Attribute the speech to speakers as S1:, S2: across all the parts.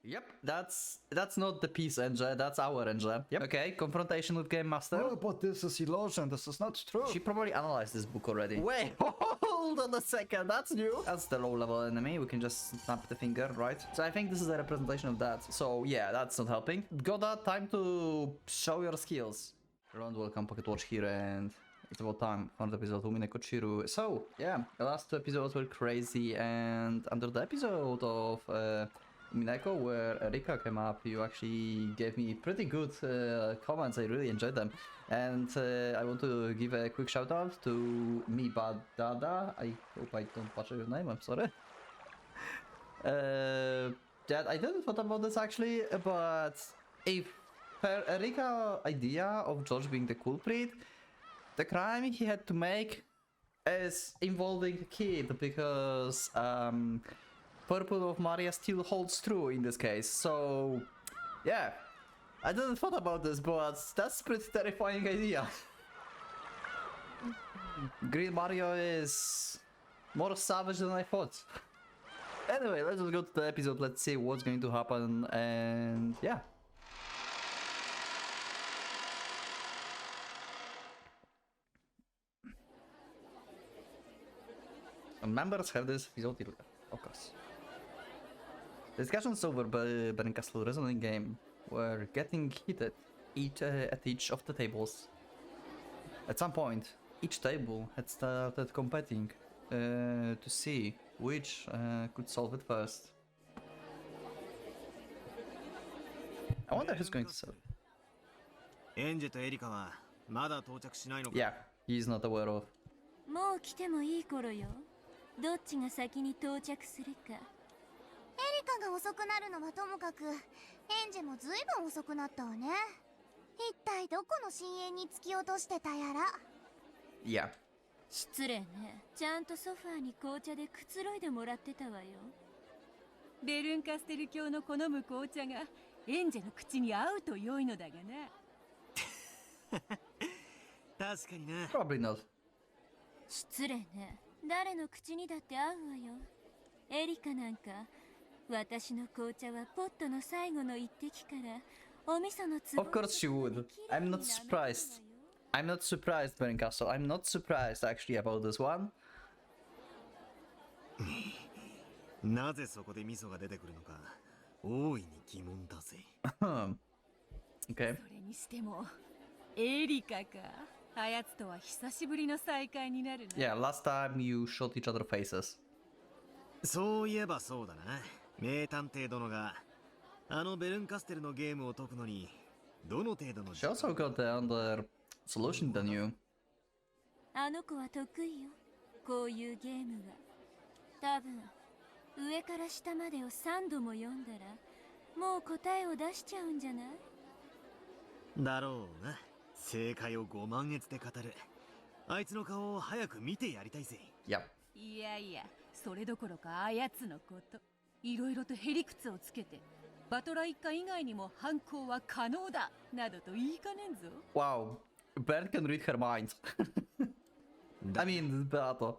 S1: Yep, that's not the peace engine, that's our engine. Yep. Okay, confrontation with Game Master.
S2: Oh, but this is illusion, this is not true.
S1: She probably analyzed this book already. Wait, hold on a second, that's new. That's the low-level enemy, we can just snap the finger, right? So I think this is a representation of that. So yeah, that's not helping. Goda, time to show your skills. Round, welcome, Pocket Watch here, and it's about time for the episode Umineko Chiru. So yeah, the last two episodes were crazy, and under the episode of Umineko, where Erika came up, you actually gave me pretty good comments. I really enjoyed them. And I want to give a quick shout out to Mibadada. I hope I don't butcher your name, I'm sorry. That I didn't thought about this actually, but if per Erika idea of George being the culprit, the crime he had to make is involving a kid, because purple of Maria still holds true in this case. So yeah, I didn't thought about this, but that's a pretty terrifying idea. Green Mario is more savage than I thought. Anyway, let's just go to the episode, let's see what's going to happen, and yeah. Members have this episode, of course. Discussions over Berencastle Resonating Game were getting heated at each of the tables. At some point, each table had started competing to see which could solve it first. I wonder who's going to solve it. Yeah, he's not aware of.
S3: もう来てもいい頃よ。どっちが先に到着するか。エリカが遅くなるのはともかく、エンジェもずいぶん遅くなったわね。一体どこの深淵に突き落としてたやら。
S1: いや。
S3: 失礼ね。ちゃんとソファーに紅茶でくつろいでもらってたわよ。ベルンカステル教の好む紅茶がエンジェの口に合うと良いのだがな。
S4: 確かにな。
S1: Probably not.
S3: 失礼ね。誰の口にだって合うわよ。エリカなんか、私の紅茶はポットの最後の一滴からお味噌のつぼ。
S1: Of course she would. I'm not surprised. I'm not surprised, Berencastle. I'm not surprised actually about this one.
S4: なぜそこで味噌が出てくるのか、大いに疑問だぜ。
S1: Okay.
S3: それにしても、エリカか。あやつとは久しぶりの再会になるな。
S1: Yeah, last time you shot each other faces.
S4: そういえばそうだな。名探偵殿があのベルンカステルのゲームを解くのにどの程度の。
S1: She also got the under solution than you.
S3: あの子は得意よ。こういうゲームが。多分上から下までを3度も読んだらもう答えを出しちゃうんじゃない？
S4: だろうな。正解を5万円で語る。あいつの顔を早く見てやりたいぜ。
S1: Yep.
S3: いやいや、それどころかあやつのこと。いろいろとへりくつをつけて、バトラー一家以外にも犯行は可能だなどと言いかねんぞ。
S1: Wow. Ben can read her mind. I mean, Beato.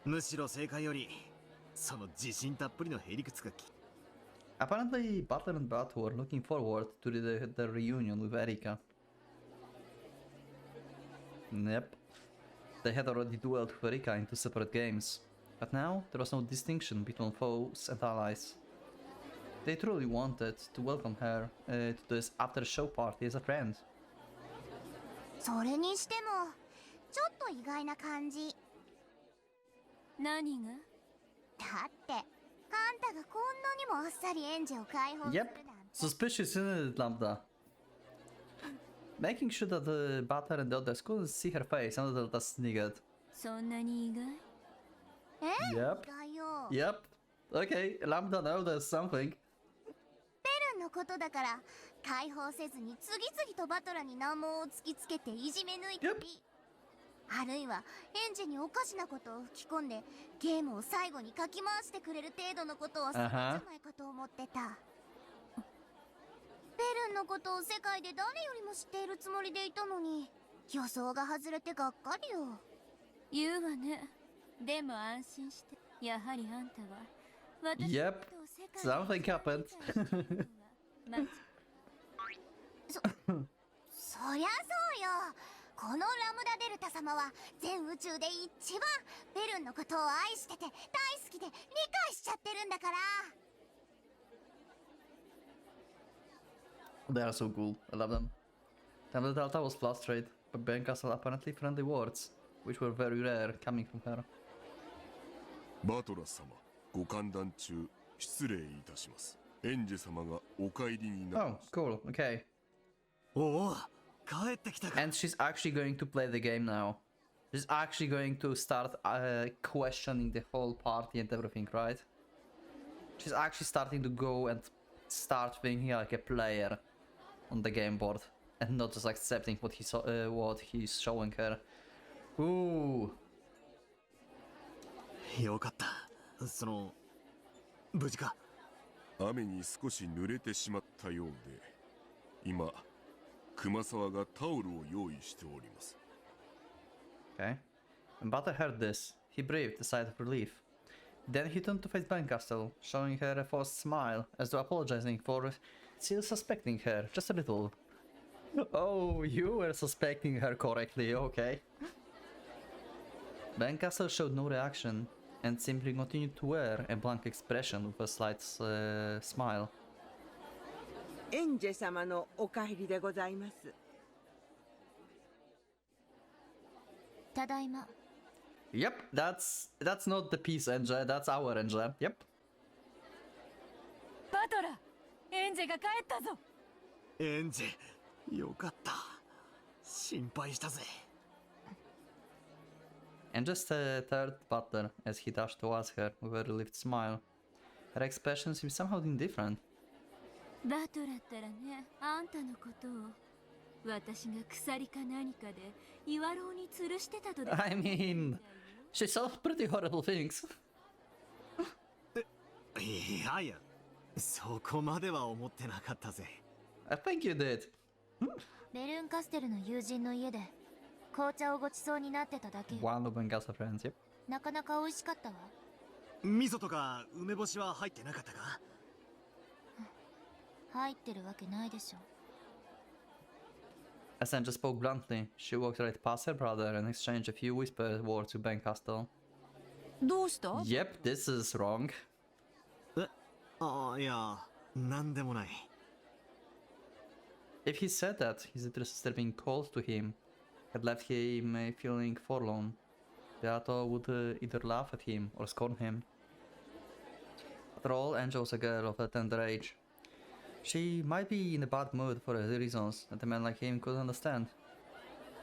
S4: むしろ正解より、その自信たっぷりのへりくつが
S1: Apparently, Butler and Beato were looking forward to the reunion with Erika. Yep. They had already dueled with Erika in 2 separate games, but now there was no distinction between foes and allies. They truly wanted to welcome her to this after-show party as a friend.
S5: それにしてもちょっと意外な感じ。
S3: 何が？
S5: だってカンタがこんなにもあっさりエンジェを解放するなんて。
S1: Yep. Suspicious, isn't it, Lambda? Making sure that the Butler and the others couldn't see her face until that's sneaked.
S3: そんなに意外？Yep.
S5: 意外よ。
S1: Yep. Okay, Lambda now there's something.
S5: ベルンのことだから解放せずに次々とバトラに難問を突きつけていじめ抜いたり、あるいはエンジェにおかしなことを吹き込んでゲームを最後にかき回してくれる程度のことをするんじゃないかと思ってた。ベルンのことを世界で誰よりも知っているつもりでいたのに予想が外れてがっかりよ。
S3: 言うわね。でも安心して。やはりあんたは私のことを世
S1: Something happened.
S5: そりゃそうよ。このラムダデルタ様は全宇宙で一番ベルンのことを愛してて大好きで理解しちゃってるんだから。
S1: They are so cool. I love them. Time the Delta was frustrated, but Bencastle apparently friendly words, which were very rare coming from her.
S6: バトラス様、ご歓談中失礼いたします。エンジェ様がお帰りになり
S1: Oh,
S6: ました。
S1: cool. Okay.
S4: おお、帰ってきたか。
S1: And she's actually going to play the game now. She's actually going to start questioning the whole party and everything, right? She's actually starting to go and start thinking like a player on the game board and not just accepting what he's showing her. Ooh.
S4: よかった。無事か。
S6: 雨に少し濡れてしまったようで、今熊沢がタオルを用意しております。
S1: Okay. When Butter heard this, he breathed a sigh of relief. Then he turned to face Bencastle, showing her a forced smile, as though apologizing for still suspecting her, just a little. Oh, you were suspecting her correctly, okay. Bencastle showed no reaction, and simply continued to wear a blank expression with a slight smile.
S7: エンジェ様のお帰りでございます。
S5: ただいま。
S1: Yep, that's not the peace Enja, that's our Enja. Yep.
S8: バトラ、エンジェが帰ったぞ。
S4: エンジェ、よかった。心配したぜ。
S1: And just stared Butler as he dashed towards her with a relieved smile. Her expression seemed somehow indifferent.
S3: バトラったらね、あんたのことを私が鎖か何かで岩牢に吊るしてたとで。
S1: I mean, she saw pretty horrible things.
S4: いやいや、そこまでは思ってなかったぜ。
S1: I think you did.
S5: ベルンカステルの友人の家で紅茶をごちそうになってただけよ。
S1: One of Bengals friends, yep.
S5: なかなか美味しかったわ。
S4: 味噌とか梅干しは入ってなかったか？
S5: 入ってるわけないでしょ。
S1: As Enja spoke bluntly, she walked right past her brother and exchanged a few whispered words with Bencastle.
S8: どうした？
S1: Yep, this is wrong.
S4: ああ、いや、なんでもない。
S1: If he said that his little sister being cold to him had left him feeling forlorn, Beato would either laugh at him or scorn him. After all, Enja was a girl of a tender age. She might be in a bad mood for reasons that a man like him could understand.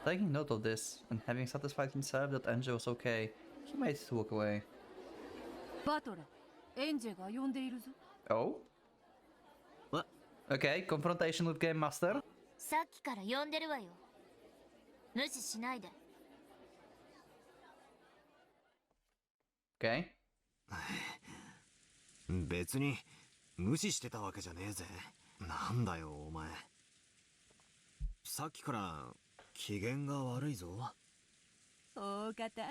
S1: Taking note of this, and having satisfied himself that Enja was okay, he made to walk away.
S8: バトラ、エンジェが呼んでいるぞ。
S1: Oh?
S4: What?
S1: Okay, confrontation with Game Master.
S5: さっきから呼んでるわよ。無視しないで。
S1: Okay.
S4: 別に無視してたわけじゃねえぜ。なんだよお前。さっきから機嫌が悪いぞ。
S8: 大方、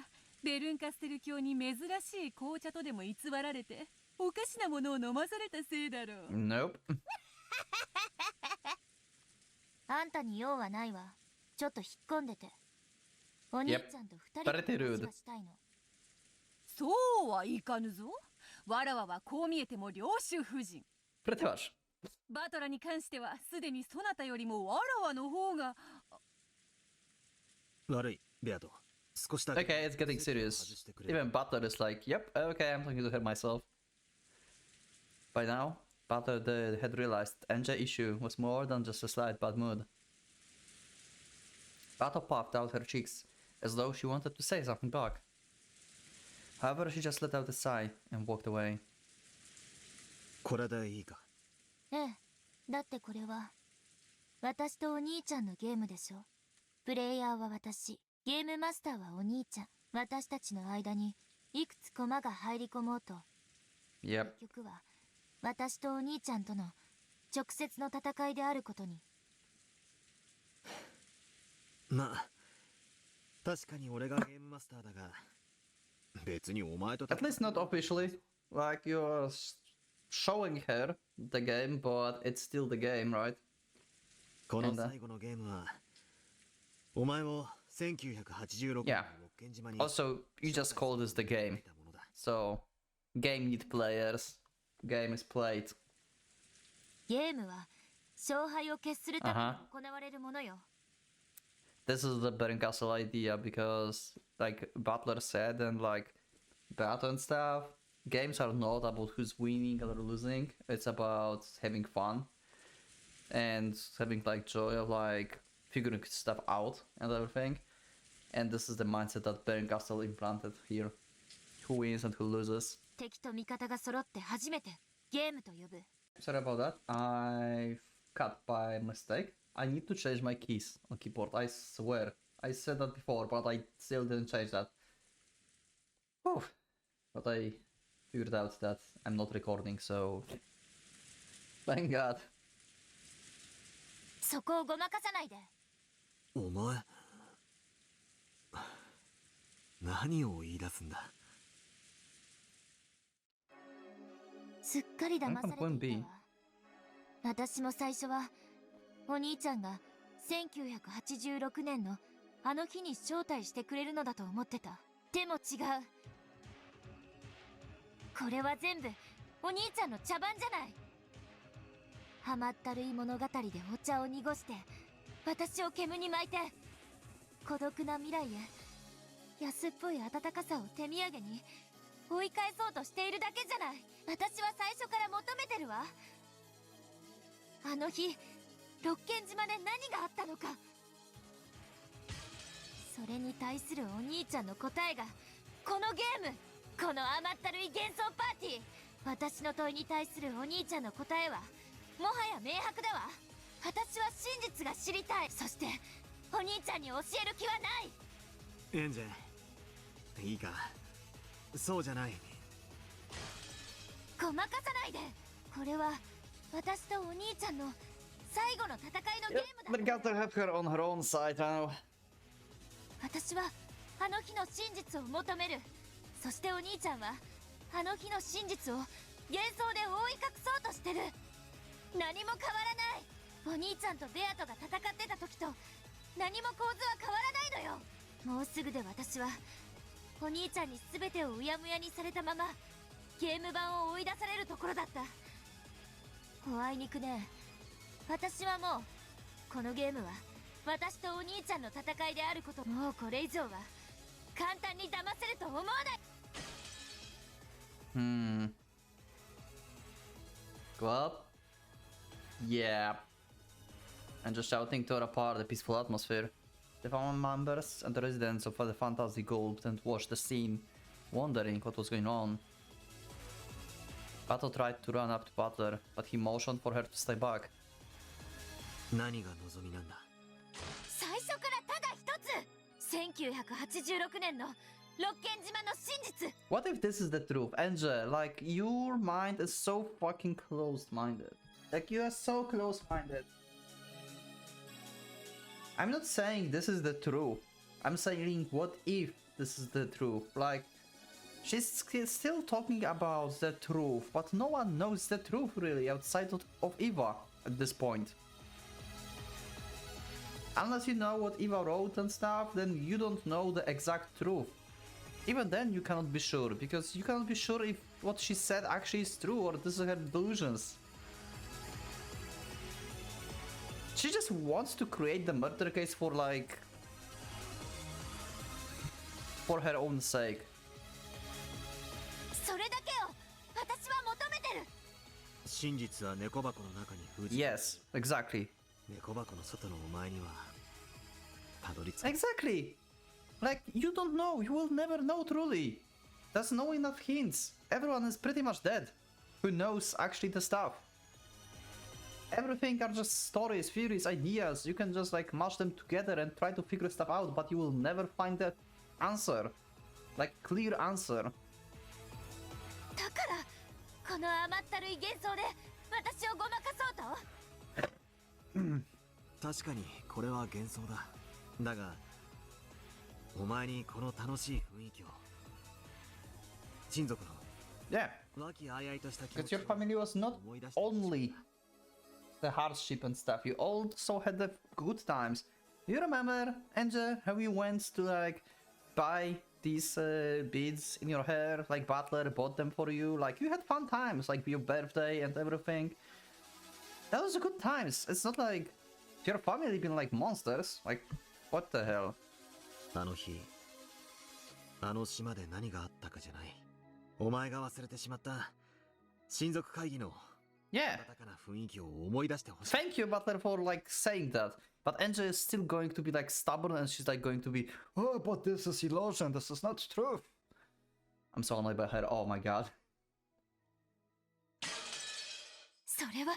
S8: ベルンカステル教に珍しい紅茶とでも偽られて、おかしなものを飲まされたせいだろう。
S1: Nope.
S5: あんたに用はないわ。ちょっと引っ込んでて。お兄ちゃんと二人で話がしたいの。
S8: そうはいかぬぞ。わらわはこう見えても領主夫人。
S1: Pretty much.
S8: バトラに関してはすでにそなたよりもわらわの方が。
S4: 悪い、ベアト。少しだけ。
S1: Okay, it's getting serious. Even Butler is like, yep, okay, I'm talking to her myself. By now, Butler had realized Enja's issue was more than just a slight bad mood. Butler puffed out her cheeks, as though she wanted to say something back. However, she just let out a sigh and walked away.
S4: これでいいか。
S5: ええ。だってこれは私とお兄ちゃんのゲームでしょ。プレイヤーは私、ゲームマスターはお兄ちゃん。私たちの間にいくつ駒が入り込もうと、
S1: Yep.
S5: 結局は私とお兄ちゃんとの直接の戦いであることに。
S4: まあ、確かに俺がゲームマスターだが、別にお前と
S1: At least not officially. Like, you're showing her the game, but it's still the game, right?
S4: この最後のゲームはお前を1986年
S1: Yeah.
S4: のロッケン島に
S1: Also, you just call this the game. So, game need players. Game is played.
S3: ゲームは勝敗を決するために行われるものよ。
S1: This is the Beren Castle idea because, like Butler said, and like Battle and stuff, games are not about who's winning or losing. It's about having fun and having like joy of like figuring stuff out and everything. And this is the mindset that Beren Castle implanted here. Who wins and who loses.
S3: 敵と味方が揃って初めてゲームと呼ぶ。
S1: Sorry about that. I cut by mistake. I need to change my keys on keyboard. I swear. I said that before, but I still didn't change that. Whew. But I figured out that I'm not recording, so thank God.
S3: そこをごまかさないで。
S4: お前何を言い出すんだ。
S3: すっかり騙されていたわ。私も最初はお兄ちゃんが1986年のあの日に招待してくれるのだと思ってた。でも違う。これは全部お兄ちゃんの茶番じゃない。甘ったるい物語でお茶を濁して私を煙に巻いて孤独な未来へ安っぽい温かさを手土産に追い返そうとしているだけじゃない。私は最初から求めてるわ。あの日ロッケン島で何があったのか。それに対するお兄ちゃんの答えがこのゲーム、この甘ったるい幻想パーティー。私の問いに対するお兄ちゃんの答えはもはや明白だわ。私は真実が知りたい。そしてお兄ちゃんに教える気はない。
S4: エンジェいいか、そうじゃない。
S3: ごまかさないで。これは私とお兄ちゃんの最後の戦いのゲームだ。
S1: But got to have her on her own side now.
S3: 私はあの日の真実を求める。そしてお兄ちゃんはあの日の真実を幻想で覆い隠そうとしてる。何も変わらない。お兄ちゃんとベアトが戦ってた時と何も構図は変わらないのよ。もうすぐで私はお兄ちゃんに全てをうやむやにされたままゲーム版を追い出されるところだった。おあいにくね、私はもうこのゲームは私とお兄ちゃんの戦いであること、もうこれ以上は簡単に騙せると思わない。
S1: Go up. Yeah. And just shouting tore apart the peaceful atmosphere. The family members and the residents of the Fantasy Gold and watched the scene, wondering what was going on. Bato tried to run up to Butler, but he motioned for her to stay back.
S4: 何が望みなんだ。
S3: 最初からただ一つ、1986年のロッケン島の真実。
S1: What if this is the truth? Angel, like, your mind is so fucking closed-minded. Like, you are so close-minded. I'm not saying this is the truth. I'm saying, what if this is the truth? Like, she's still talking about the truth, but no one knows the truth really outside of Eva at this point. Unless you know what Eva wrote and stuff, then you don't know the exact truth. Even then you cannot be sure, because you cannot be sure if what she said actually is true or this is her delusions. She just wants to create the murder case for like... for her own sake.
S3: それだけを私は求めてる。
S4: 真実は猫箱の中に封じ。
S1: Yes, exactly.
S4: 猫箱の外のお前にはたどり着く。
S1: Exactly! Like, you don't know, you will never know truly. There's no enough hints. Everyone is pretty much dead. Who knows actually the stuff? Everything are just stories, theories, ideas. You can just like mash them together and try to figure stuff out, but you will never find the answer. Like, clear answer.
S3: だからこの甘ったるい幻想で私をごまかそうと。
S4: 確かにこれは幻想だ。だがお前にこの楽しい雰囲気を、親族の
S1: Yeah,
S4: 和気あいあいとした気持
S1: Because
S4: ちを
S1: your family was not
S4: 思い出して
S1: only the hardship and stuff, you also had the good times. You remember, Angel, how you went to like buy these beads in your hair, like Butler bought them for you, like you had fun times, like your birthday and everything. That was good times. It's not like your family been like monsters. Like, what the hell?
S4: あの日あの島で何があったかじゃない。お前が忘れてしまった親族会議の
S1: Yeah.
S4: 温かな雰囲気を思い出してほしい。
S1: Thank you, Butler, for like saying that. But Angel is still going to be like stubborn and she's like going to be,
S2: Oh, but this is illusion. This is not true.
S1: I'm so annoyed by her. Oh my god.
S3: それは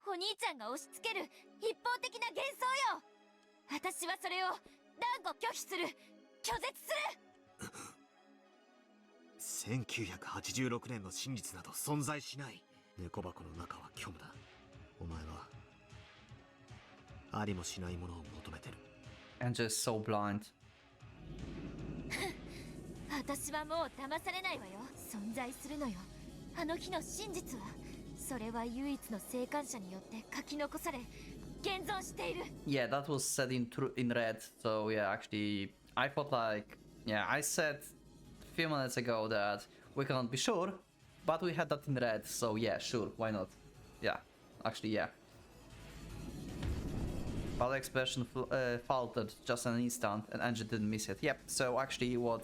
S3: お兄ちゃんが押し付ける一方的な幻想よ。私はそれを断固拒否する。拒絶する。
S4: 1986年の真実など存在しない。猫箱の中は虚無だ。お前はありもしないものを求めてる。
S1: Angel is so blind.
S3: 私はもう騙されないわよ。存在するのよ。あの日の真実は、それは唯一の生還者によって書き残され、現存している。
S1: Yeah, that was said in red. So yeah, actually, I thought like, yeah, I said a few minutes ago that we cannot be sure, but we had that in red. So yeah, sure, why not? Yeah, actually, yeah. But the expression faltered just an instant, and Angel didn't miss it. Yep. So actually, what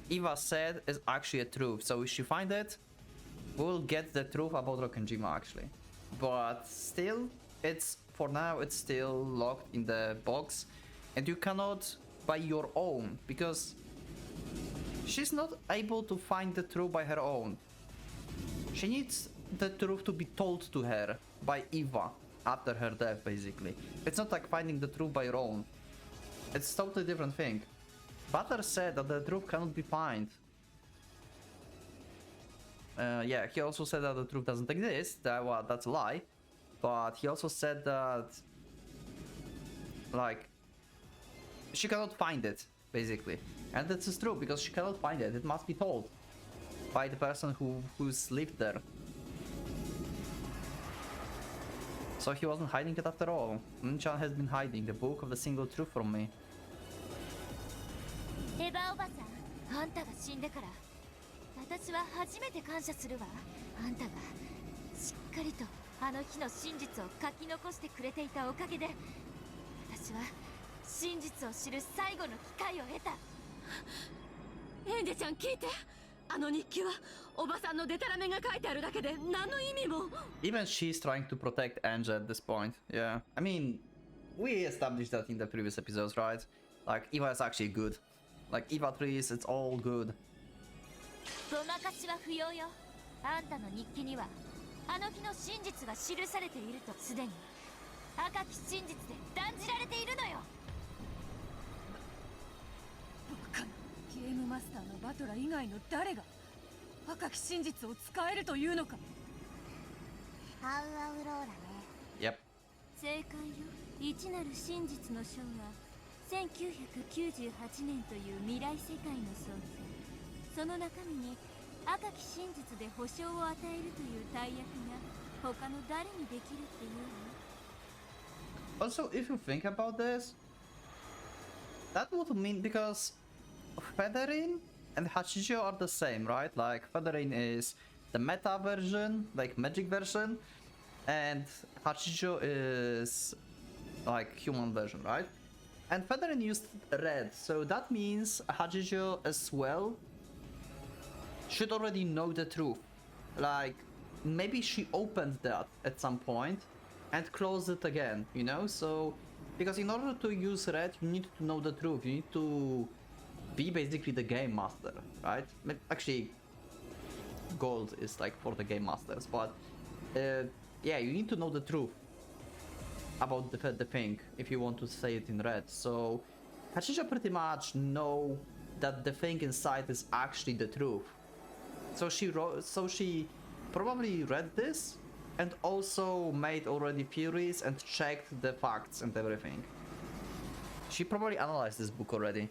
S1: Eva said is actually a truth. So if she find it, we'll get the truth about Rokkenjima actually. But still, it's for now it's still locked in the box, and you cannot by your own because she's not able to find the truth by her own. She needs the truth to be told to her by Eva after her death, basically. It's not like finding the truth by your own. It's a totally different thing. Butler said that the truth cannot be found. Yeah, he also said that the truth doesn't exist. Well, that's a lie. But he also said that, like, she cannot find it, basically. And this is true, because she cannot find it. It must be told by the person who's lived there. So he wasn't hiding it after all. Nin-chan has been hiding the book of the single truth from me.
S3: エヴァおばさん、あんたが死んでから私は初めて感謝するわ。あんたがしっかりとあの日の真実を書き残してくれていたおかげで、私は真実を知る最後の機会を得た。
S8: エンジェちゃん聞いて。あの日記はおばさんのデタラメが書いてあるだけで何の意味も。
S1: Even she's trying to protect Angel at this point. Yeah, I mean, we established that in the previous episodes, right? Like, Eva is actually good. Like, Eva trees, it's all good.
S3: ごまかしは不要よ。あんたの日記にはあの日の真実が記されているとすでに赤き真実で断じられているのよ。
S8: ゲームマスターのバトラ以外の誰が赤き真実を使えるというのか。
S5: ハウアウローラね。
S1: Yep.
S3: 正解よ。一なる真実の章は1998年という未来世界の創定。その中身に赤き真実で保証を与えるという大役が他の誰にできるっていうの？
S1: Also, if you think about this, that would mean because Federin and Hachijo are the same, right? Like, Federin is the meta version, like magic version, and Hachijo is like human version, right? And Federin used red, so that means Hachijo as well should already know the truth. Like, maybe she opened that at some point and closed it again, you know? So, because in order to use red, you need to know the truth. You need to be basically the game master, right? Actually, gold is like for the game masters, but yeah, you need to know the truth about the thing if you want to say it in red. So Hachijo pretty much know that the thing inside is actually the truth. So she probably read this and also made already theories and checked the facts and everything. She probably analyzed this book already.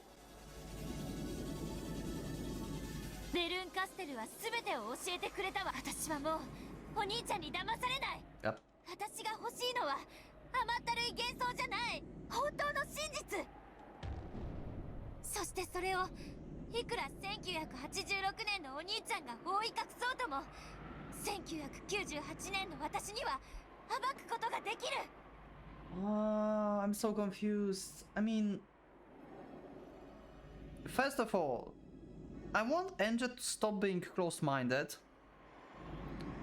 S3: ベルンカステルは全てを教えてくれたわ。私はもうお兄ちゃんに騙されない。
S1: Yep.
S3: 私が欲しいのは甘ったるい幻想じゃない、本当の真実。そしてそれをいくら1986年のお兄ちゃんが覆い隠そうとも、1998年の私には暴くことができる。
S1: I'm so confused. I mean, first of all, I want Angel to stop being close-minded.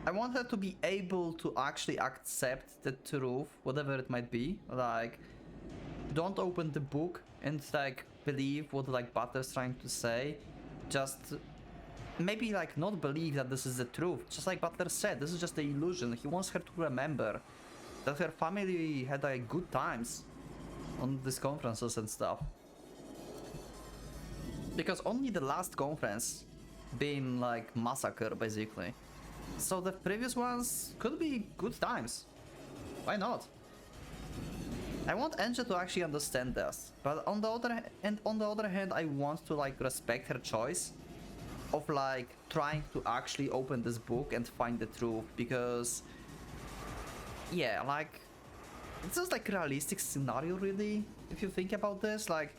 S1: I want her to be able to actually accept the truth, whatever it might be. Like, don't open the book and like believe what like Butler's trying to say. Just maybe like not believe that this is the truth. Just like Butler said, this is just the illusion. He wants her to remember that her family had like good times on these conferences and stuff. Because only the last conference been like massacre basically. So the previous ones could be good times. Why not? I want Angel to actually understand this, but on the other hand, I want to like respect her choice of like trying to actually open this book and find the truth, because yeah, like it's just like a realistic scenario really, if you think about this. Like,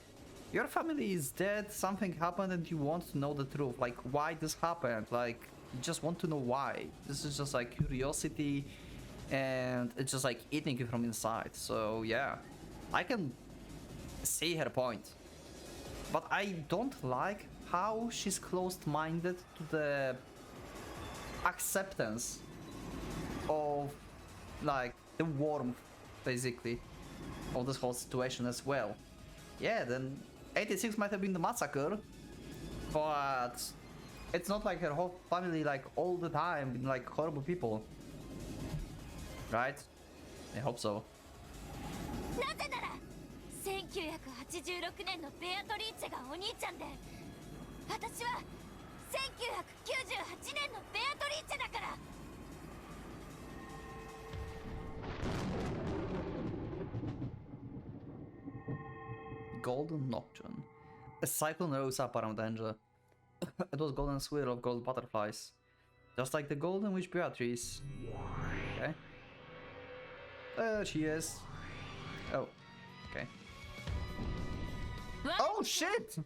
S1: your family is dead, something happened and you want to know the truth, like why this happened, like you just want to know why. This is just like curiosity and it's just like eating you from inside. So yeah, I can see her point, but I don't like how she's closed-minded to the acceptance of like the warmth basically of this whole situation as well. Yeah, then 86 might have been the massacre, but it's not like her whole family like all the time been like horrible people, right? I hope so.
S3: なぜなら1986年のベアトリーチェがお兄ちゃんで、私は1998年のベアトリーチェだから。
S1: Golden Nocturne. A cyclone rose up around Angela. It was golden swirl of gold butterflies. Just like the golden witch Beatrice. Okay. There she is. Oh. Okay. Oh shit!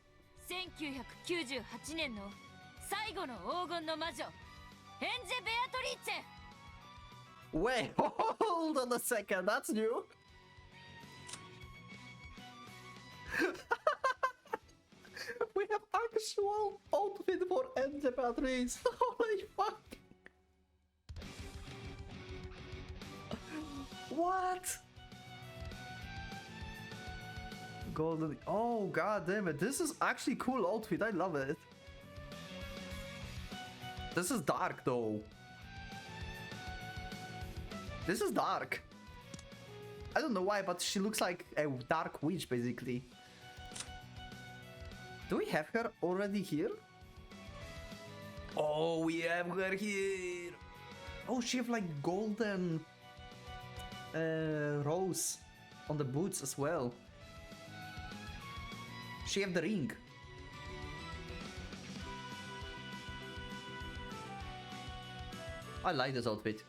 S3: 1998年の最後の黄金の魔女、エンジェ・ベアトリーチェ。
S1: Wait, hold on a second, that's new. We have actual outfit for Angel Beatrice. Holy fuck. What? Golden. Oh god damn it. This is actually cool outfit. I love it. This is dark though. This is dark. I don't know why, but she looks like a dark witch basically. Do we have her already here? Oh, we have her here. Oh, she have like golden rose on the boots as well. She have the ring. I like this outfit.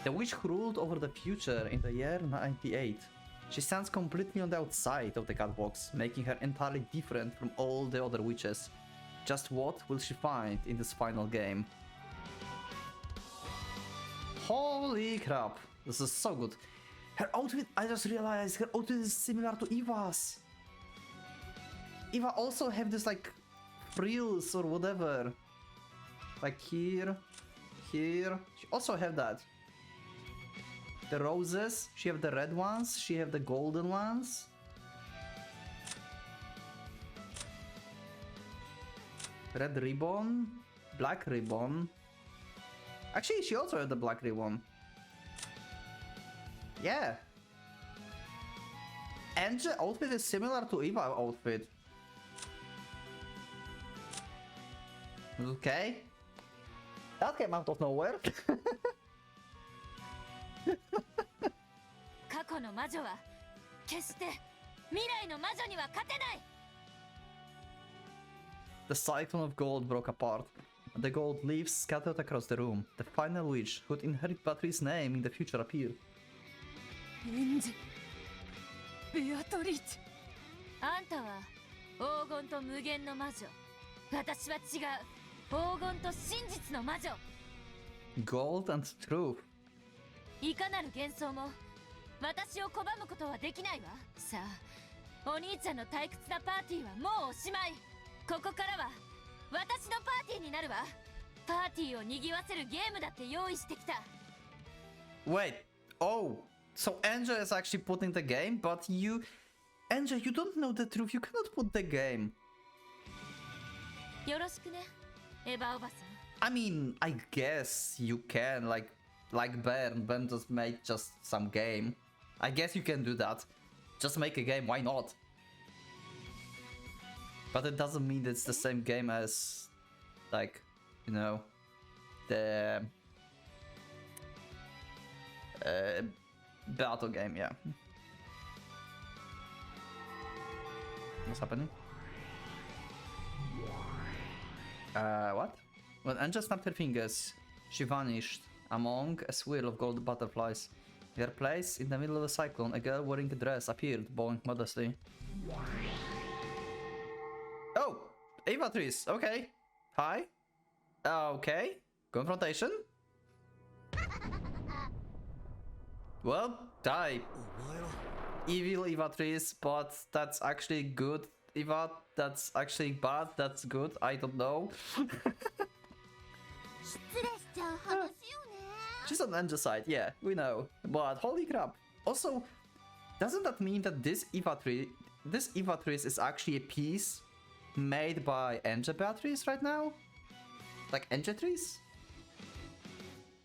S1: The witch who ruled over the future in the year 98. She stands completely on the outside of the catwalks, making her entirely different from all the other witches. Just what will she find in this final game? Holy crap, this is so good. Her outfit, I just realized, her outfit is similar to Eva's. Eva also have this like frills or whatever. Like here, here, she also have that. The roses, she have the red ones, she have the golden ones. Red ribbon, black ribbon. Actually, she also had the black ribbon. Yeah. Angel outfit is similar to Eva outfit. Okay. That came out of nowhere.
S3: 過去の魔女は決して未来の魔女には勝てない。
S1: The cyclone of gold broke apart. The gold leaves scattered across the room. The final witch who'd inherit Patrice's name in the future appeared.
S8: エンジベアトリーチ
S9: あんたは黄金と無限の魔女。私は違う。黄金と真実の魔女。
S1: Gold and truth.
S9: いかなる幻想も私を拒むことはできないわ。さあ、お兄ちゃんの退屈なパーティーはもうおしまい。ここからは私のパーティーになるわ。パーティーを賑わせるゲームだって用意してきた。
S1: Wait. Oh. So Angel is actually putting the game, but you... Angel, you don't know the truth. You cannot put the game.
S9: よろしくね、エヴァおばさん。
S1: I mean, I guess you can, like Ben. Ben just made just some game. I guess you can do that. Just make a game, why not? But it doesn't mean it's the same game as, like, you know, the battle game, yeah. What's happening? What? When Angel snapped her fingers, she vanished among a swirl of gold butterflies. In her place, in the middle of the cyclone, a girl wearing a dress appeared, bowing modestly. Oh! Avatrice, okay. Hi. Okay. Confrontation? Well, die. Evil Avatrice, but that's actually good. Eva, that's actually bad, that's good, I don't know. She's on Angel side, yeah, we know. But holy crap. Also, doesn't that mean that this Avatrice is actually a piece made by Angel Beatrice right now? Like Angetrice?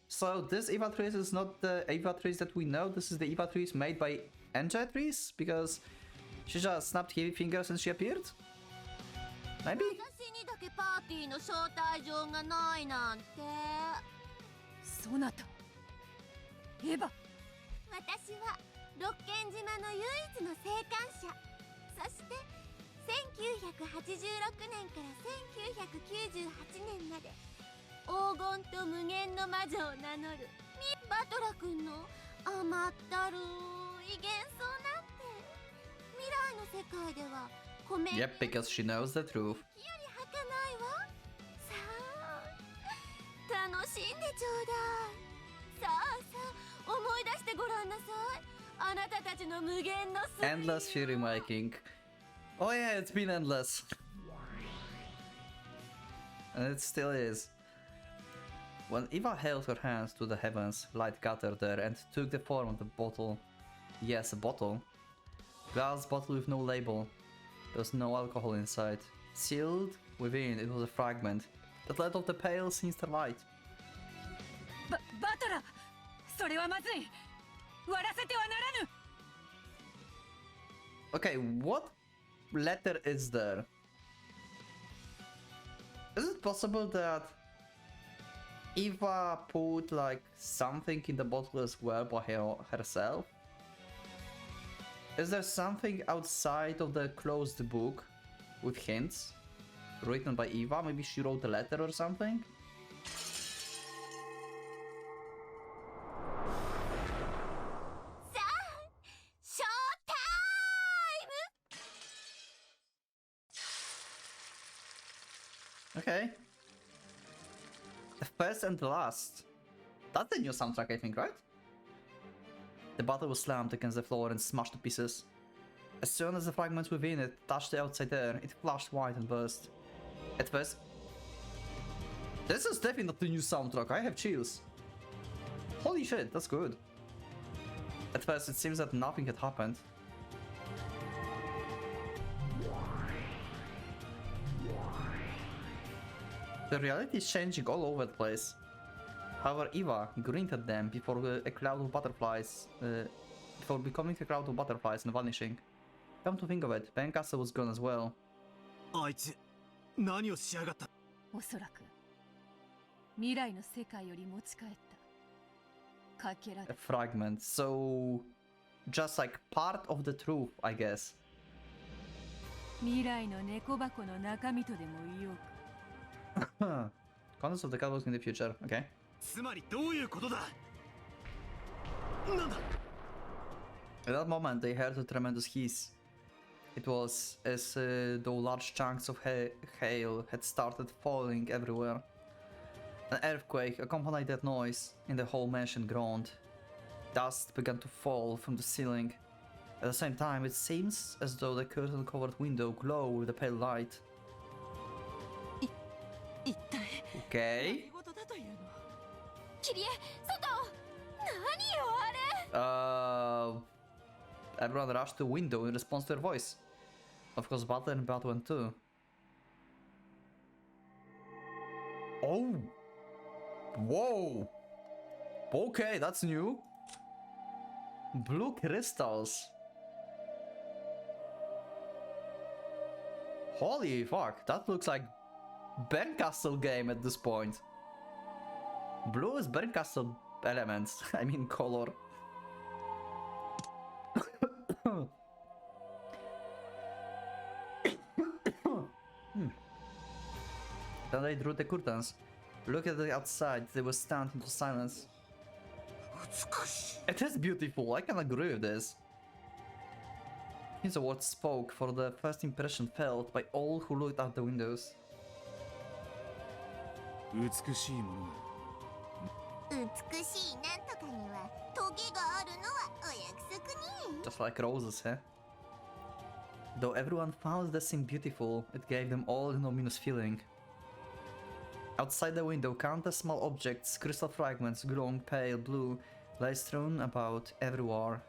S1: So this Avatrice is not the Avatrice that we know, this is the Avatrice made by Angetrice? Because she just snapped her fingers and she appeared? Maybe?
S5: 私にだけパーティーの招待状がないなんて。
S8: そなたエヴァ。
S5: 私は六軒島の唯一の生還者。そして1986年から1998年まで黄金と無限の魔女を名乗るバトラ君の甘ったるい幻想なんて未来の世界ではコメント
S1: Yep, because she knows the truth.
S5: より儚いわ。さあ楽しんでちょうだい。さあさあ思い出してごらんなさい。あなたたちの無限のスリル。
S1: Endless Fury making. Oh yeah, it's been endless. And it still is. When Eva held her hands to the heavens, light gathered there and took the form of the bottle. Yes, a bottle. Glass bottle with no label. There was no alcohol inside. Sealed within, it was a fragment that led off the pale sinister light.
S8: バトラ、それはまずい。割らせてはならぬ。
S1: Okay, what letter is there? Is it possible that Eva put like something in the bottle as well by herself? Is there something outside of the closed book with hints written by Eva? Maybe she wrote a letter or something? Okay. The first and the last. That's the new soundtrack, I think, right? The bottle was slammed against the floor and smashed to pieces. As soon as the fragments within it touched the outside air, it flashed white and burst. At first... This is definitely not the new soundtrack, I have chills. Holy shit, that's good. At first it seems that nothing had happened. The reality is changing all over the place. However, Eva grinned at them before a cloud of butterflies, before becoming a cloud of butterflies and vanishing. Come to think of it, Ben Castle was gone as well.
S4: あいつ何をしやがった。
S8: おそらく未来の世界より持ち帰ったかけら
S1: A fragment, so just like part of the truth, I guess.
S8: 未来の猫箱の中身とでも言おうか。
S1: Contents of the catalogs in the future. Okay.
S4: つまりどういうことだ。なんだ。
S1: At that moment, they heard a tremendous hiss. It was as though large chunks of hail had started falling everywhere. An earthquake accompanied that noise, and the whole mansion groaned. Dust began to fall from the ceiling. At the same time, it seems as though the curtain-covered window glowed with a pale light.
S8: 一体
S1: Okay.
S8: 何事だというの。
S9: キリエ、外。何よあれ。
S1: Everyone rushed to the window in response to her voice. Of course, Butler and Bat went too. Oh! Whoa! Okay, that's new. Blue crystals. Holy fuck, that looks like Berncastle game at this point. Blue is Berncastle elements, I mean color. Then they drew the curtains. Look at the outside, they were stunned into silence. It is beautiful, I can agree with this. His words spoke for the first impression felt by all who looked out the windows.
S6: 美しいものが。
S5: 美しいなんとかにはトゲがあるのはお約束に。
S1: Just like roses, eh? Though everyone found the scene beautiful, it gave them all an ominous feeling. Outside the window, countless small objects, crystal fragments, glowing pale blue, lay strewn about everywhere,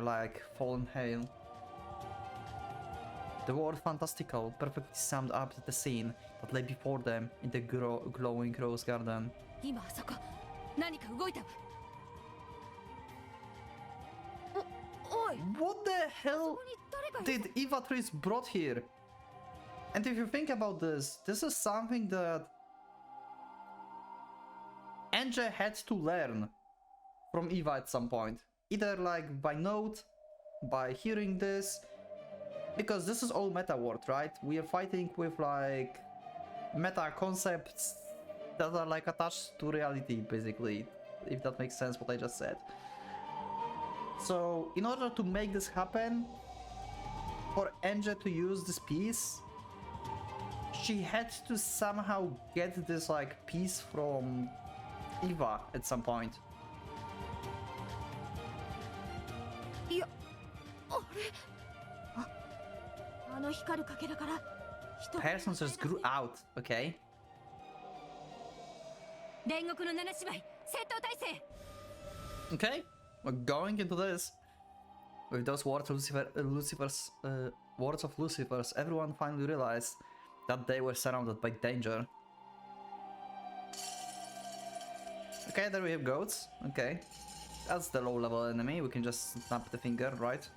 S1: like fallen hail. The word fantastical perfectly summed up the scene that lay before them in the glowing rose garden.
S8: 今あそこ何か動いたわ。おい。
S1: What the hell did Ivatris brought here? And if you think about this, this is something that Enge had to learn from Eva at some point. Either like by note, by hearing this, because this is all meta world, right? We are fighting with like meta concepts that are like attached to reality, basically, if that makes sense what I just said. So in order to make this happen, for Enge to use this piece, she had to somehow get this like piece from Eva at some point.
S8: いや、あれ。あの光るかけらから。
S1: Persons just grew out, okay?
S8: 煉獄の七姉妹、戦闘態勢。
S1: Okay, we're going into this. With those words of Lucifer's, everyone finally realized that they were surrounded by danger. Okay, there we have goats. Okay. That's the low-level enemy. We can just snap the finger, right?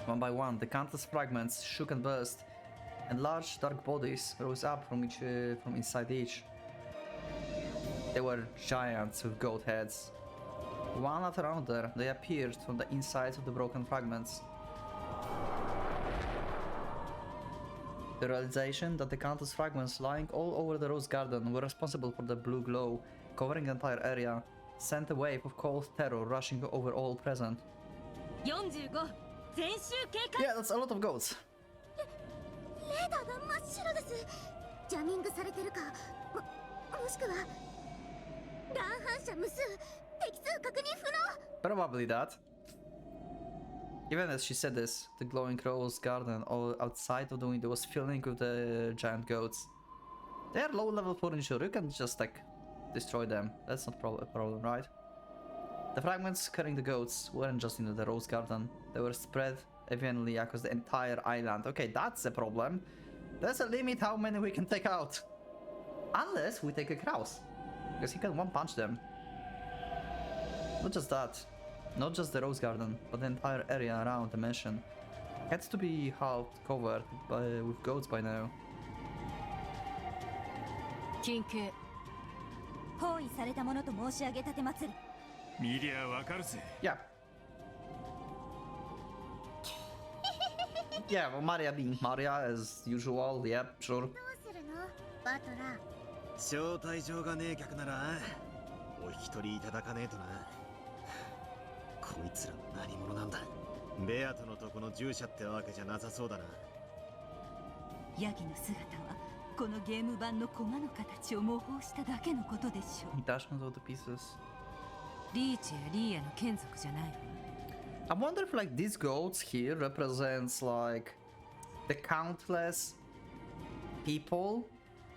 S1: One by one, the countless fragments shook and burst, and large dark bodies rose up from inside each. They were giants with goat heads. One after another, they appeared from the insides of the broken fragments. The realization that the countless fragments lying all over the rose garden were responsible for the blue glow covering the entire area sent a wave of cold terror rushing over all present.
S8: 45全集警戒。
S1: Yeah, that's a lot of goats.
S5: レーダーが真っ白です。ジャミングされてるか、もしくは乱反射無数、敵数確認不能。
S1: Probably that. Even as she said this, the glowing rose garden all outside of the window was filling with the giant goats. They are low level furniture, you can just like destroy them. That's not a problem, right? The fragments carrying the goats weren't just in the rose garden, they were spread evenly across the entire island. Okay, that's a problem. There's a limit how many we can take out. Unless we take a Kraus, because he can one punch them. Not just that. Not just the rose garden, but the entire area around the mansion had to be half covered with goats by now.
S8: 緊急。
S3: 包囲されたものと申し上げたてまつる。
S6: 見りゃわかるぜ。
S1: Yeah. Yeah, well, Maria being Maria as usual. Yep, sure.
S5: どうするのバトラー。
S4: 招待状がねえ客ならお引き取りいただかねえとな。こいつら何者なんだ。ベアトのとこの従者ってわけじゃなさそうだな。
S8: ヤギの姿はこのゲーム版の駒の形を模倣しただけのことでしょう。
S1: He dashed into the pieces.
S8: リーチやリーヤの眷属じゃないわ。
S1: I wonder if like these goats here represents like the countless people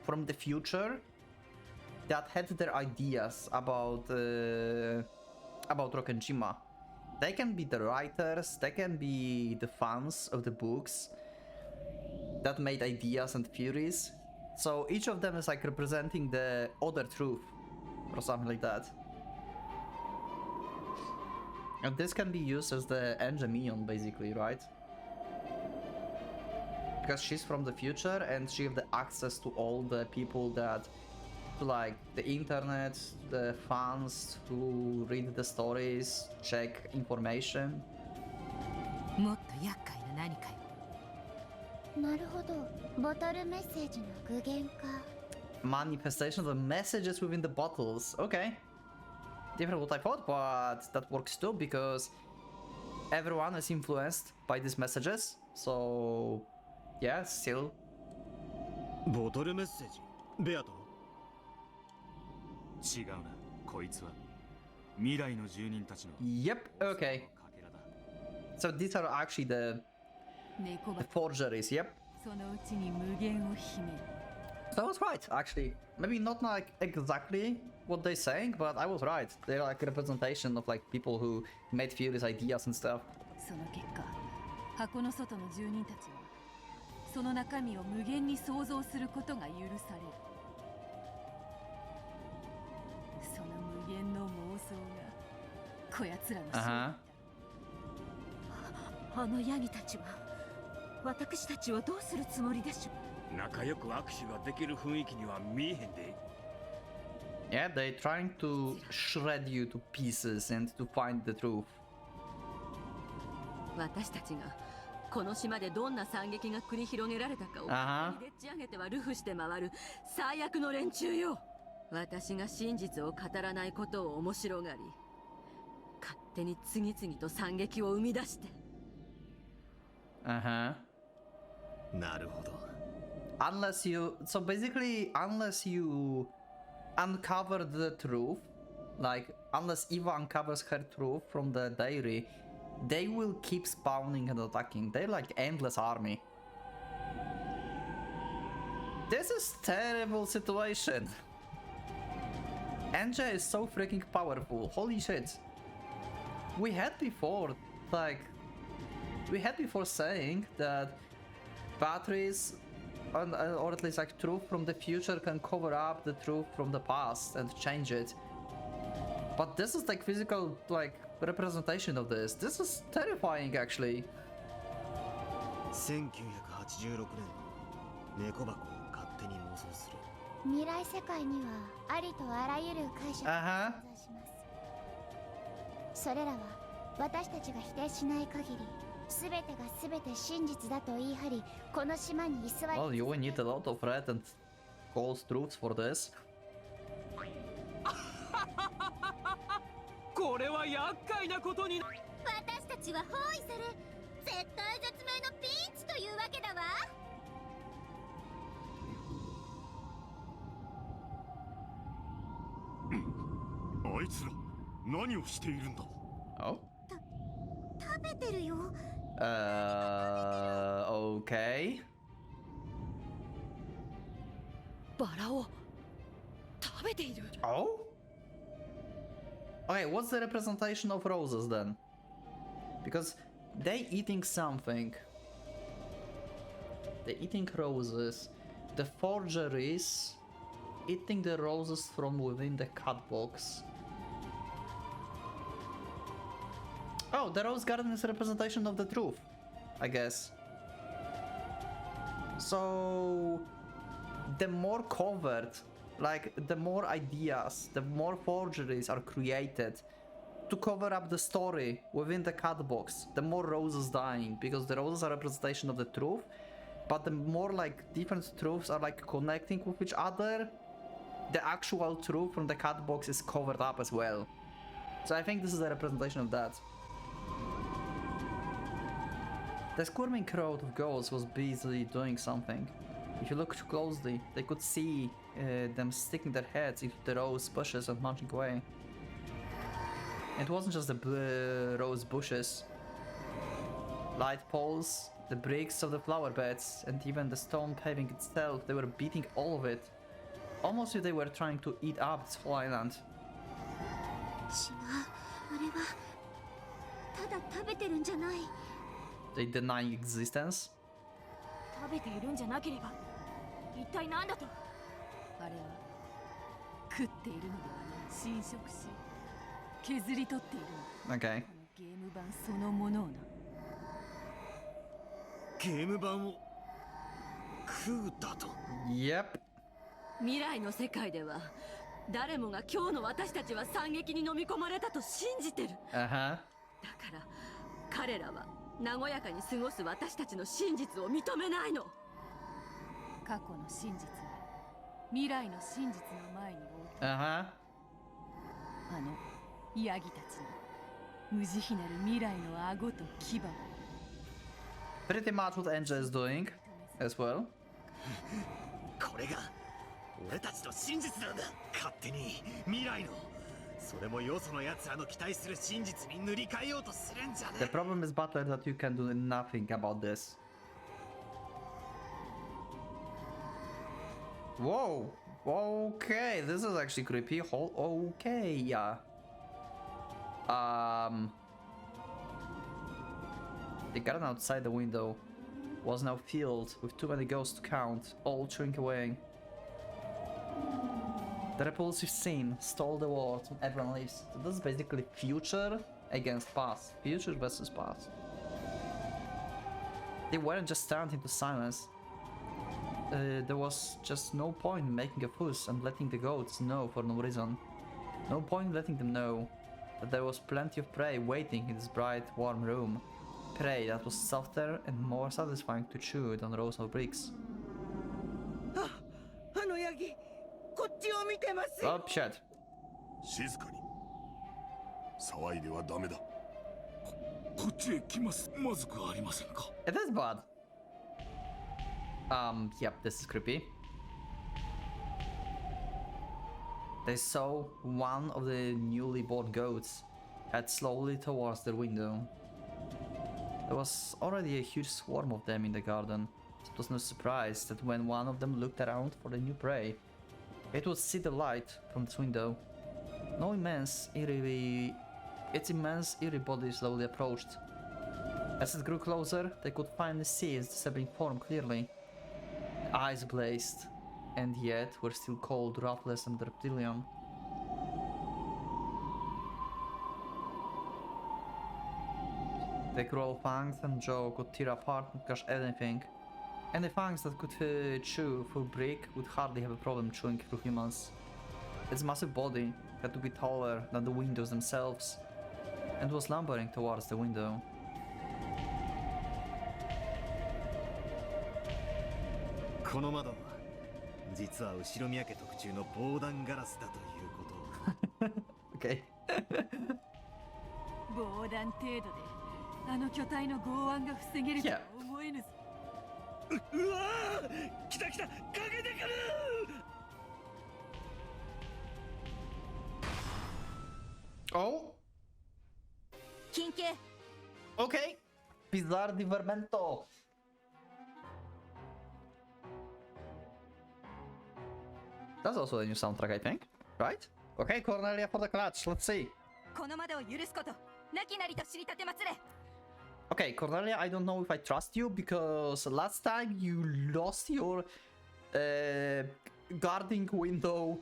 S1: from the future that had their ideas about Rokkenjima. They can be the writers, they can be the fans of the books that made ideas and theories. So each of them is like representing the other truth or something like that. And this can be used as the Engemion basically, right? Because she's from the future and she have the access to all the people that, like the internet, the fans who read the stories, check information.
S8: もっと厄介な何かよ。
S5: なるほど。ボトルメッセージの具現化。
S1: Manifestation of the messages within the bottles. Okay. Different what I thought, but that works too because everyone is influenced by these messages. So, yeah, still.
S4: ボトルメッセージベアトの
S10: 違うな、こいつは未来の住人たちの
S1: Yep, okay. So these are actually the
S8: 猫
S1: the
S8: ば
S1: forgeries, yep.
S8: そのうちに無限を秘める。
S1: So I was right, actually. Maybe not like exactly what they're saying, but I was right. They're like a representation of like people who made Fury's ideas and stuff.
S8: その結果、箱の外の住人たちはその中身を無限に想像することが許される。その無限の妄想がこやつらの勝利だ。あのヤギたちは私たちをどうするつもりでしょう。
S10: 仲良く握手ができる雰囲気には見えへんで。
S1: Yeah, they're trying to shred you to pieces and to find the truth.
S8: 私たちがこの島でどんな惨劇が繰り広げられたかをでっち上げてはルフして回る最悪の連中よ。私が真実を語らないことを面白がり、勝手に次々と惨劇を生み出して。
S1: なるほど。Unless you, so basically, unless you uncover the truth, like unless Eva uncovers her truth from the diary, they will keep spawning and attacking. They're like endless army. This is terrible situation. Anja is so freaking powerful. Holy shit. We had before, like, we had before saying that batteries, or at least like truth from the future can cover up the truth from the past and change it. But this is like physical, like, representation of this. This is terrifying, actually.
S4: 1986年猫箱を勝手に妄想する。
S5: 未来世界にはありとあらゆる解釈が存在します。それらは私たちが否定しない限り、全てが全て真実だと言い張り、この島に居座り。
S1: Well, you will need a lot of red and gold truths for this.
S10: これは厄介なことに。
S5: 私たちは包囲され、絶体絶命のピンチというわけだわ。
S6: あいつら何をしているんだ。
S1: Oh?
S5: 食べてるよ。
S1: Okay.
S8: バラを食べている。
S1: Oh? Okay, what's the representation of roses then? Because they eating something. They're eating roses. The forgeries eating the roses from within the cat box. Oh, the rose garden is a representation of the truth, I guess. So the more covert, like the more ideas, the more forgeries are created to cover up the story within the cat box, the more roses dying, because the roses are a representation of the truth, but the more like different truths are like connecting with each other, the actual truth from the cat box is covered up as well. So I think this is a representation of that. The squirming crowd of ghosts was busy doing something. If you looked closely, they could see them sticking their heads into the rose bushes and munching away. It wasn't just the rose bushes. Light poles, the bricks of the flower beds, and even the stone paving itself, they were beating all of it. Almost as if they were trying to eat up this whole island. They denying existence?
S9: 食べているんじゃなければ一体何だと。あれは食っているのではない、侵食し削り取っているの。
S1: Okay.
S9: このゲーム版そのものをな。
S4: ゲーム版を食うだと。
S1: Yep.
S8: 未来の世界では誰もが今日の私たちは惨劇に飲み込まれたと信じてる。だから彼らは和やかに過ごす私たちの真実を認めないの。
S9: 過去の真実が未来の真実の前に置いて、あのヤギたちの無慈悲なる未来の顎と牙を。
S1: Pretty much what Angel is doing as well.
S4: これが俺たちの真実なんだ。勝手に未来のそれもよその奴らの期待する真実に塗り替えようとするんじゃね。
S1: The problem is, Butler, that you can do nothing about this. Whoa. Okay, this is actually creepy. Okay, yeah. The garden outside the window was now filled with too many ghosts to count, all chewing away. The repulsive scene stole the words from everyone's lips. So this is basically future against past. Future versus past. They weren't just staring into silence. There was just no point in making a fuss and letting the goats know for no reason. No point in letting them know that there was plenty of prey waiting in this bright, warm room. Prey that was softer and more satisfying to chew than rows of bricks. Oh shit.
S6: 静かに。騒いではダメだ。こっちへ来ます。まずくありませんか。
S1: It is bad. Yep, this is creepy. They saw one of the newly born goats head slowly towards their window. There was already a huge swarm of them in the garden, so it was no surprise that when one of them looked around for the new prey, it would see the light from this window. Its immense, eerie body slowly approached. As it grew closer, they could finally see its disturbing form clearly. The eyes blazed, and yet were still cold, ruthless, and reptilian. The cruel fangs and jaw could tear apart and crush anything. And the fangs that could chew through brick would hardly have a problem chewing through humans. Its massive body had to be taller than the windows themselves, and was lumbering towards the window.
S4: この窓は実は後ろ宮家特注の防弾ガラスだということを。
S1: Okay.
S9: 防弾程度であの巨体の剛腕が防げるとは思えぬぞ。
S4: うわー！来た来た！かけてくる！
S1: Oh.
S9: 緊急。
S1: Okay. Bizarre Divermento. That's also a new soundtrack, I think. Right? Okay, Cornelia for the clutch. Let's see.
S9: この窓を許すことなきなりと知りたてまつれ。
S1: Okay, Cornelia, I don't know if I trust you because last time you lost your guarding window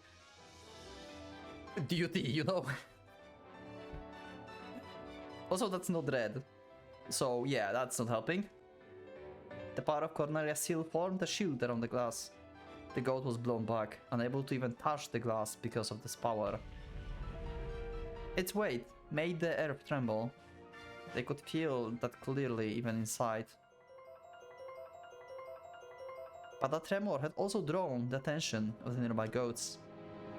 S1: duty, you know? Also, that's not red. So, yeah, that's not helping. The power of Cornelia still formed a shield around the glass. The goat was blown back, unable to even touch the glass because of this power. Its weight made the earth tremble. They could feel that clearly even inside. But that tremor had also drawn the attention of the nearby goats.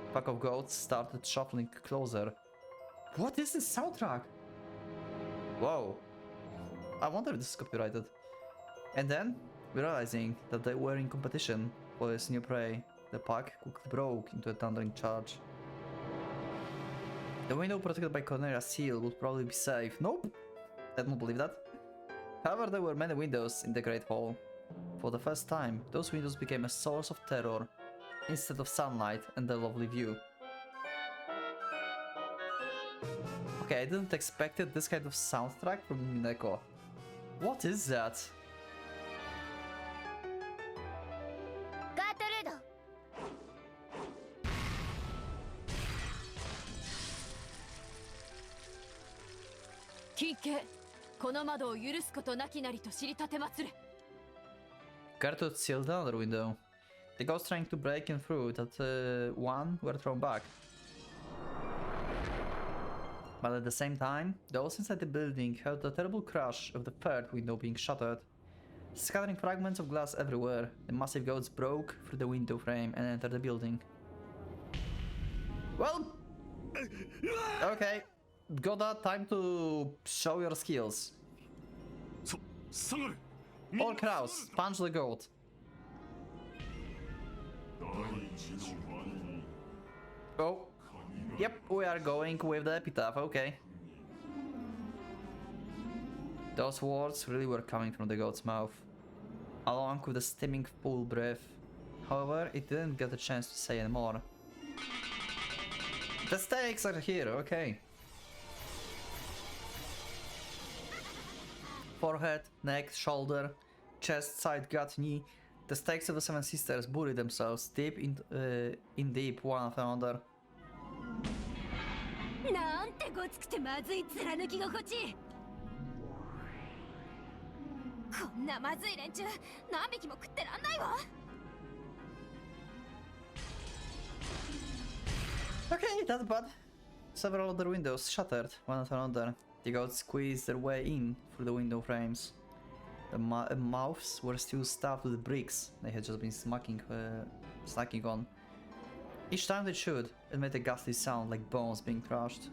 S1: A pack of goats started shuffling closer. What is this soundtrack? Whoa. I wonder if this is copyrighted. And then, realizing that they were in competition for this new prey, the pack quickly broke into a thundering charge. The window protected by Cornelia's seal would probably be safe. Nope! I don't believe that. However, there were many windows in the Great Hall. For the first time, those windows became a source of terror, instead of sunlight and a lovely view. Okay, I didn't expect this kind of soundtrack from Umineko. What is that? Gertrude sealed another window. The ghosts trying to break in through that one were thrown back. But at the same time, those inside the building heard the terrible crash of the third window being shattered. Scattering fragments of glass everywhere, the massive goats broke through the window frame and entered the building. Well... Okay. Goda, time to show your skills. All crows, punch the goat. Oh. Yep, we are going with the epitaph, okay. Those words really were coming from the goat's mouth, along with the steaming full breath. However, it didn't get a chance to say any more. The stakes are here, okay. Forehead, neck, shoulder, chest, side, gut, knee. The stakes of the Seven Sisters bury themselves deep in deep one after another. Okay, that's bad. Several other windows shattered one after another. The goats squeezed their way in through the window frames. The mouths were still stuffed with the bricks they had just been snacking on. Each time they chewed, it made a ghastly sound like bones being crushed.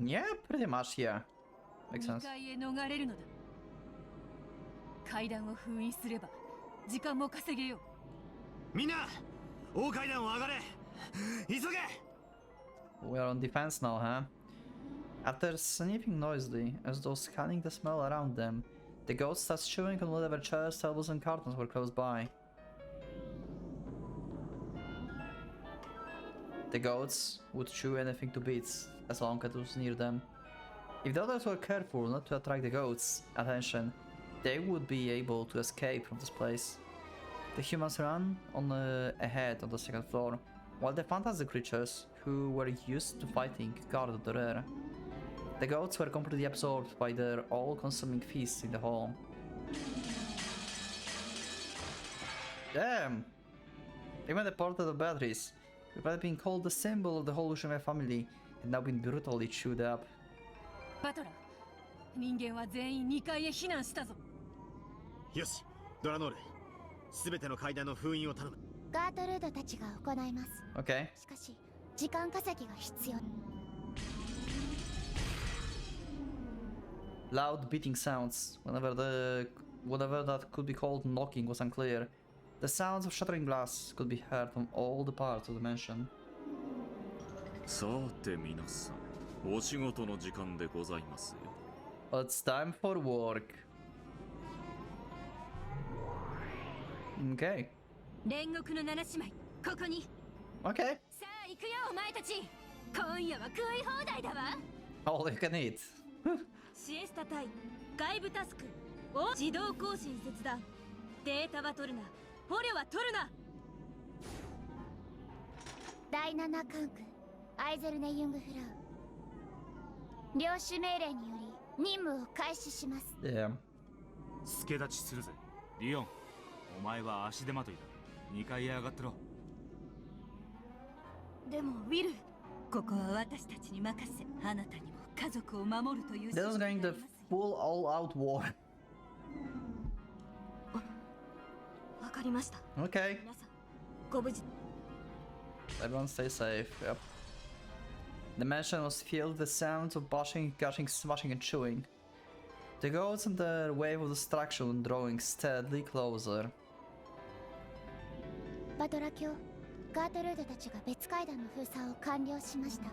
S1: Yeah, pretty much, yeah. Makes sense.
S11: 階段を封印すれば時間も稼げよう。
S4: みんな、大階段を上がれ。急げ。
S1: We are on defense now, huh? After sniffing noisily, as though scanning the smell around them, the ghost starts chewing on whatever chairs, tables and cartons were close by. The goats would chew anything to bits, as long as it was near them. If the others were careful not to attract the goats' attention, they would be able to escape from this place. The humans ran on ahead on the second floor, while the fantasy creatures, who were used to fighting, guarded the rear. The goats were completely absorbed by their all-consuming feast in the hall. Damn! Even the portrait of Beatrice, who had been called the symbol of the whole Ushime family, had now been brutally chewed up.
S11: バトラー、人間は全員2階へ避難したぞ。
S4: よし、ドラノール、すべての階段の封印を頼む。
S5: ガートルードたちが行います。
S1: Okay.
S5: しかし、時間稼ぎが必要。
S1: Loud beating sounds, whatever that could be called knocking was unclear. The sounds of shattering glass could be heard from all the parts of the mansion.
S6: さて皆さん、お仕事の時間でございますよ。
S1: It's time for work. Okay.
S11: 煉獄の七姉妹、ここに。
S1: Okay.
S11: さあ行くよお前たち。今夜は食い放題だわ。
S1: All you can eat.
S11: シエスタ隊、外部タスク、自動更新切断。データは取るな、捕虜は取るな。
S5: 第7管区、アイゼルネ・ユングフラウ。
S3: 領主命令により任務を開始します。
S1: Yeah.
S10: 助立ちするぜ。リオン、お前は足手まといだ。2階へ上がってろ。
S11: でもウィル、ここは私たちに任せ、あなたにも家族を守るという
S1: This is going the full all-out war.
S11: わかりました。
S1: Okay.
S11: 皆さん、ご無事。
S1: Everyone stay safe. Yep. The mansion was filled with sounds of bashing, gushing, smashing, and chewing. The ghosts and the wave of destruction drawing steadily closer.
S3: バトラ卿、ガートルードたちが別階段の封鎖を完了しました。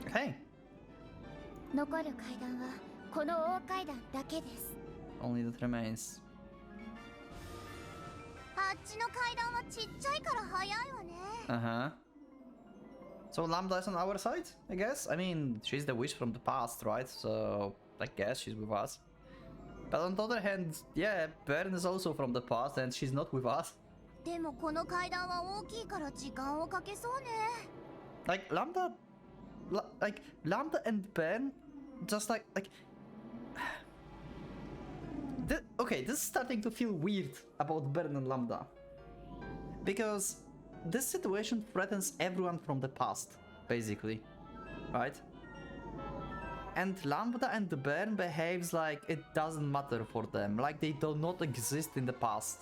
S1: Okay.
S3: 残る階段はこの大階段だけです。
S1: Only that remains.
S5: あっちの階段はちっちゃいから早いわね。
S1: Uh-huh. So Lambda is on our side, I guess? I mean, she's the witch from the past, right? So I guess she's with us. But on the other hand, yeah, Bern is also from the past and she's not with us.
S5: でもこの階段は大きいから時間をかけそうね。
S1: Like Lambda and Bern just like okay, this is starting to feel weird about Bern and Lambda. Because this situation threatens everyone from the past, basically. Right? And Lambda and Bern behaves like it doesn't matter for them, like they do not exist in the past.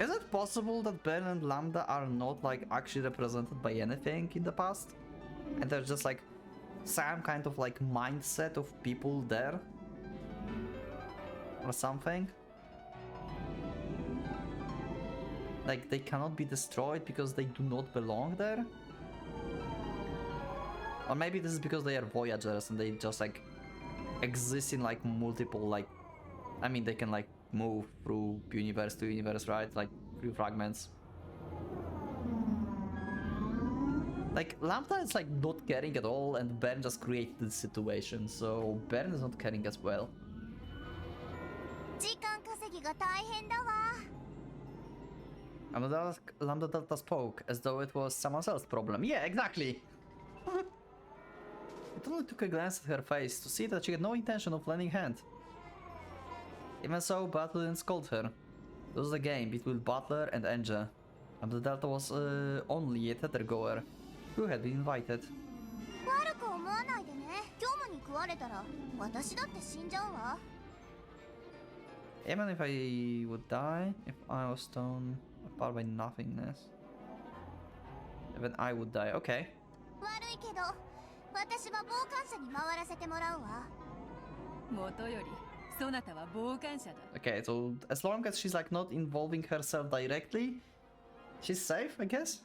S1: Is it possible that Bern and Lambda are not like actually represented by anything in the past? And there's just like some kind of like mindset of people there? Or something? Like they cannot be destroyed because they do not belong there? Or maybe this is because they are Voyagers and they just like exist in like multiple like... I mean they can like move through universe to universe, right? Like through fragments. Like Lambda is like not caring at all and Bern just created the situation, so Bern is not caring as well.
S5: 時間稼ぎが大変だわ。
S1: Lambda Delta spoke as though it was someone else's problem. Yeah, exactly! It only took a glance at her face to see that she had no intention of lending hand. Even so, Butler didn't scold her. It was a game between Butler and Angel. Lambda Delta was only a tether-goer who had been invited.
S5: 悪く思わないでね。虚無に食われたら私だって死んじゃうわ。
S1: Even if I would die, if I was torn apart by nothingness. Even I would die, okay.
S5: 悪いけど、私は傍観者に回らせてもらうわ。
S11: 元より、そなたは傍観者だ。
S1: Okay, so as long as she's like not involving herself directly, she's safe, I guess?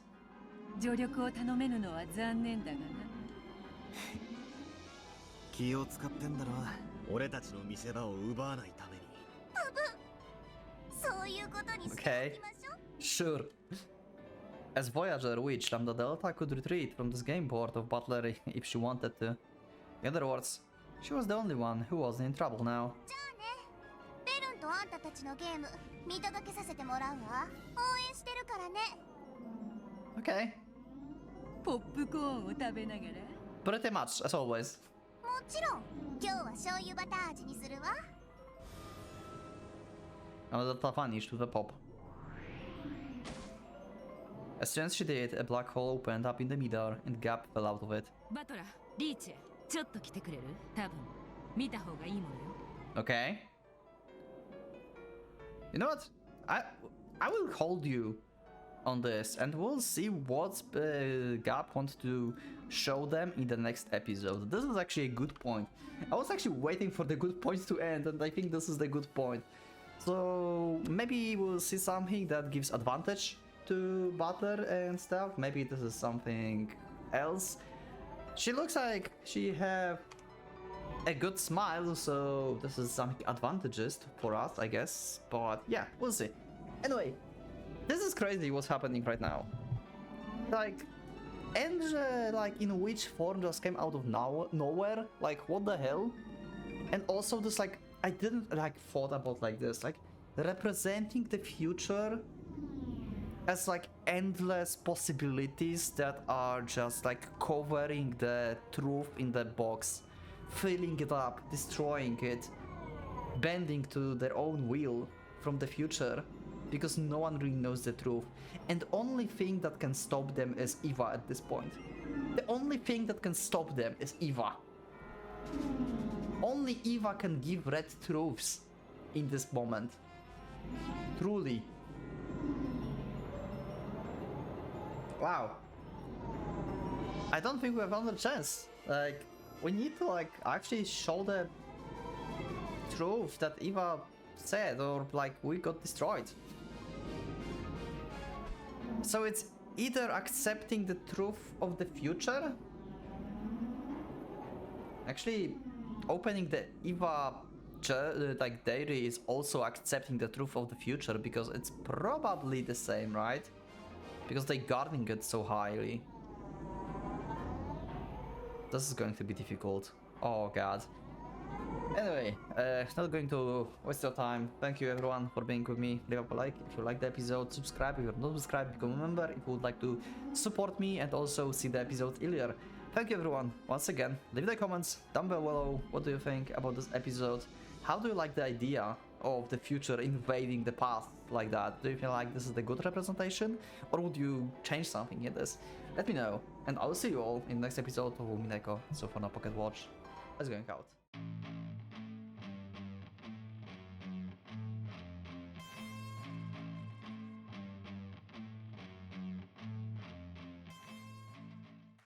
S11: 助力を頼めぬのは残念だがな。
S4: 気を使ってんだろ。俺たちの見せ場を奪わないために。
S5: そういうことにしておきましょう。
S1: Sure. As Voyager Witch, Lambda Delta could retreat from this game board of Butler if she wanted to. In other words, she was the only one who wasn't in trouble now.
S5: じゃあね。ベルンとあんたたちのゲーム見届けさせてもらうわ。応援してるからね。
S1: Okay.
S11: ポップコーンを食べながら。
S1: Pretty much, as always.
S5: もちろん、今日は醤油バター味にするわ。
S1: Lambda Delta vanished with a pop. As soon as she did, a black hole opened up in the middle and Gap fell out of it.
S8: バトラ、リーチェ、ちょっと来てくれる？多分見た方がいいものよ。
S1: Okay. You know what? I will hold you on this and we'll see what Gap wants to show them in the next episode. This is actually a good point. I was actually waiting for the good points to end and I think this is the good point. So maybe we'll see something that gives advantage to Butler and stuff. Maybe this is something else. She looks like she have a good smile, so this is something advantageous for us, I guess. But yeah, we'll see. Anyway, this is crazy what's happening right now. Like, Angel, like, in which form just came out of nowhere? Like, what the hell? And also this, like, I didn't, like, thought about like this. Like, representing the future as like endless possibilities that are just like covering the truth in the box, filling it up, destroying it, bending to their own will from the future, because no one really knows the truth. And the only thing that can stop them is Eva at this point. The only thing that can stop them is Eva. Only Eva can give red truths in this moment. Truly. Wow. I don't think we have another chance. Like, we need to like actually show the truth that Eva said, or like we got destroyed. So it's either accepting the truth of the future. Actually, opening the Eva like diary is also accepting the truth of the future, because it's probably the same, right? Because they guarding it so highly. This is going to be difficult. Oh god. Anyway, not going to waste your time. Thank you everyone for being with me. Leave a like if you like the episode, subscribe if you're not subscribed, become a member if you would like to support me and also see the episode earlier. Thank you everyone once again. Leave the comments down below. What do you think about this episode? How do you like the idea of the future invading the past like that? Do you feel like this is the good representation, or would you change something in this? Let me know, and I'll see you all in the next episode of Umineko. So for now, Pocket Watch is going out.